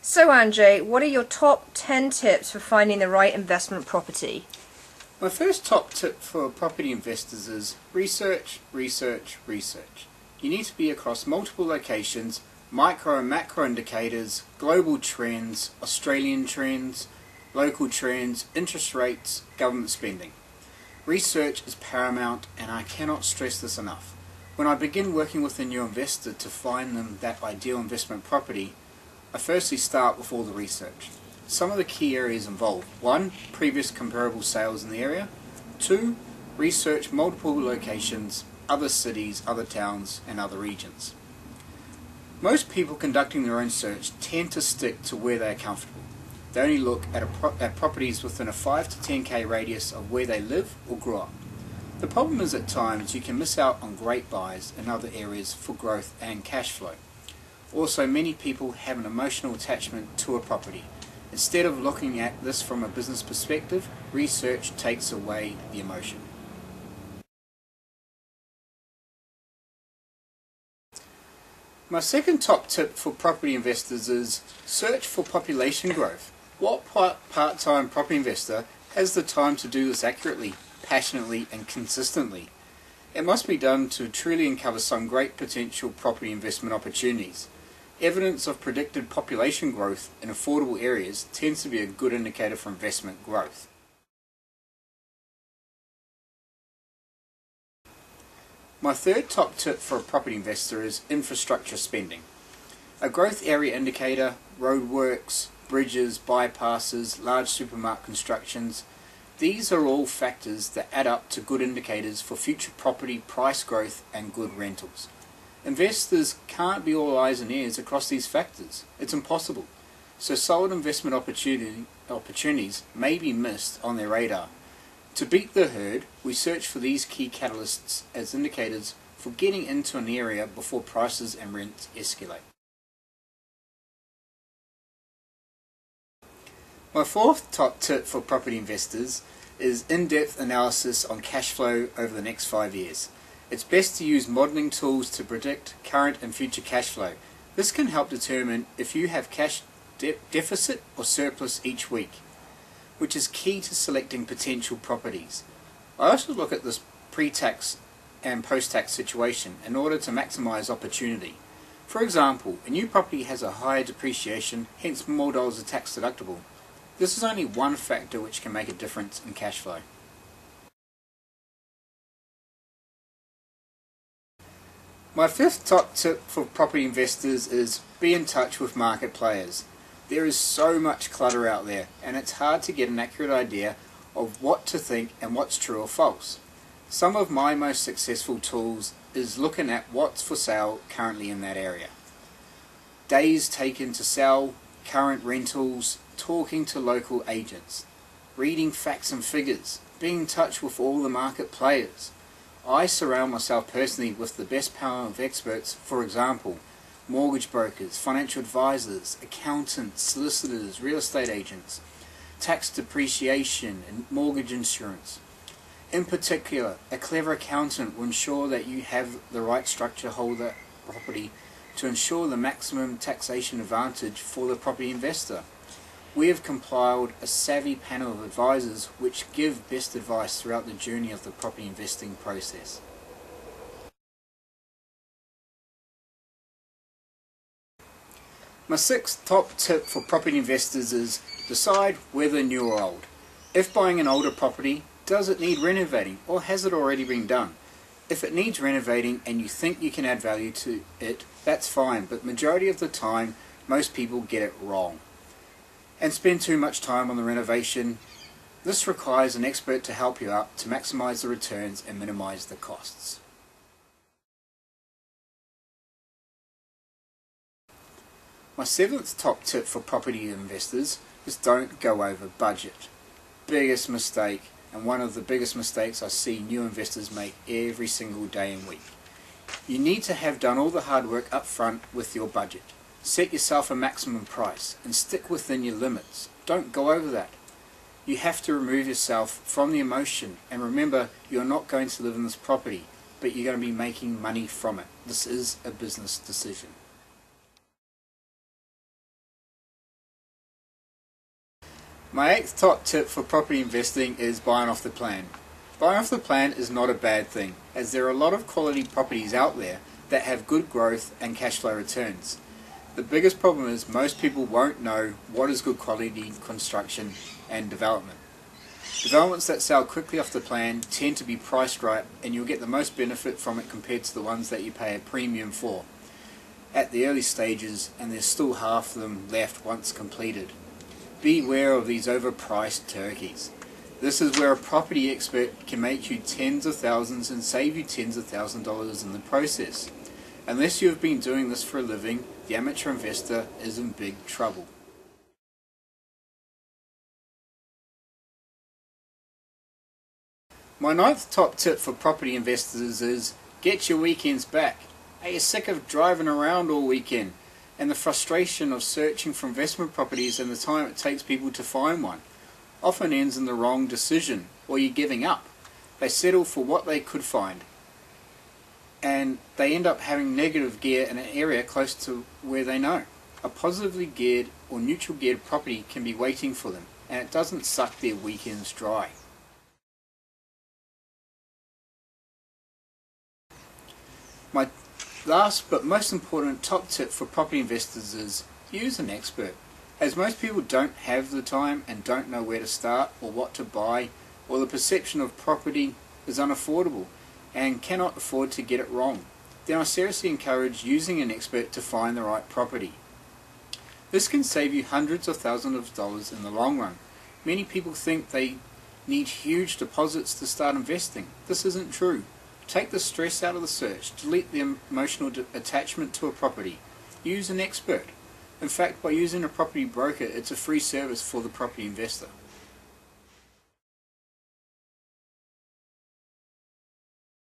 So Anjay, what are your top 10 tips for finding the right investment property? My first top tip for property investors is research, research, research. You need to be across multiple locations, micro and macro indicators, global trends, Australian trends, local trends, interest rates, government spending. Research is paramount, and I cannot stress this enough. When I begin working with a new investor to find them that ideal investment property, I firstly start with all the research. Some of the key areas involved: 1. Previous comparable sales in the area. 2. Research multiple locations, other cities, other towns, and other regions. Most people conducting their own search tend to stick to where they are comfortable. They only look at properties within a 5 to 10k radius of where they live or grew up. The problem is at times you can miss out on great buys in other areas for growth and cash flow. Also, many people have an emotional attachment to a property. Instead of looking at this from a business perspective, research takes away the emotion. My second top tip for property investors is search for population growth. What part-time property investor has the time to do this accurately, passionately, and consistently? It must be done to truly uncover some great potential property investment opportunities. Evidence of predicted population growth in affordable areas tends to be a good indicator for investment growth. My third top tip for a property investor is infrastructure spending. A growth area indicator, roadworks, bridges, bypasses, large supermarket constructions, these are all factors that add up to good indicators for future property price growth and good rentals. Investors can't be all eyes and ears across these factors. It's impossible. So solid investment opportunities may be missed on their radar. To beat the herd, we search for these key catalysts as indicators for getting into an area before prices and rents escalate. My fourth top tip for property investors is in-depth analysis on cash flow over the next 5 years. It's best to use modelling tools to predict current and future cash flow. This can help determine if you have cash deficit or surplus each week, which is key to selecting potential properties. I also look at this pre-tax and post-tax situation in order to maximise opportunity. For example, a new property has a higher depreciation, hence more dollars are tax deductible. This is only one factor which can make a difference in cash flow. My fifth top tip for property investors is be in touch with market players. There is so much clutter out there, and it's hard to get an accurate idea of what to think and what's true or false. Some of my most successful tools is looking at what's for sale currently in that area. Days taken to sell, current rentals, talking to local agents, reading facts and figures, being in touch with all the market players. I surround myself personally with the best panel of experts, for example, mortgage brokers, financial advisors, accountants, solicitors, real estate agents, tax depreciation and mortgage insurance. In particular, a clever accountant will ensure that you have the right structure to hold that property to ensure the maximum taxation advantage for the property investor. We have compiled a savvy panel of advisors which give best advice throughout the journey of the property investing process. My sixth top tip for property investors is decide whether new or old. If buying an older property, does it need renovating or has it already been done? If it needs renovating and you think you can add value to it, that's fine, but majority of the time most people get it wrong and spend too much time on the renovation. This requires an expert to help you out to maximize the returns and minimize the costs. My seventh top tip for property investors is don't go over budget. Biggest mistake, and one of the biggest mistakes I see new investors make every single day and week. You need to have done all the hard work up front with your budget. Set yourself a maximum price and stick within your limits. Don't go over that. You have to remove yourself from the emotion, and remember, you're not going to live in this property, but you're going to be making money from it. This is a business decision. My 8th top tip for property investing is buying off the plan. Buying off the plan is not a bad thing, as there are a lot of quality properties out there that have good growth and cash flow returns. The biggest problem is most people won't know what is good quality construction and development. Developments that sell quickly off the plan tend to be priced right, and you'll get the most benefit from it compared to the ones that you pay a premium for at the early stages, and there's still half of them left once completed. Beware of these overpriced turkeys. This is where a property expert can make you tens of thousands and save you tens of thousands of dollars in the process. Unless you have been doing this for a living, the amateur investor is in big trouble. My 9th top tip for property investors is get your weekends back. Are you sick of driving around all weekend and the frustration of searching for investment properties and the time it takes people to find one? Often ends in the wrong decision, or you're giving up. They settle for what they could find, and they end up having negative gear in an area close to where they know. A positively geared or neutral geared property can be waiting for them, and it doesn't suck their weekends dry. My last but most important top tip for property investors is use an expert. As most people don't have the time and don't know where to start or what to buy, or the perception of property is unaffordable and cannot afford to get it wrong, then I seriously encourage using an expert to find the right property. This can save you hundreds of thousands of dollars in the long run. Many people think they need huge deposits to start investing. This isn't true. Take the stress out of the search, delete the emotional attachment to a property. Use an expert. In fact, by using a property broker, it's a free service for the property investor.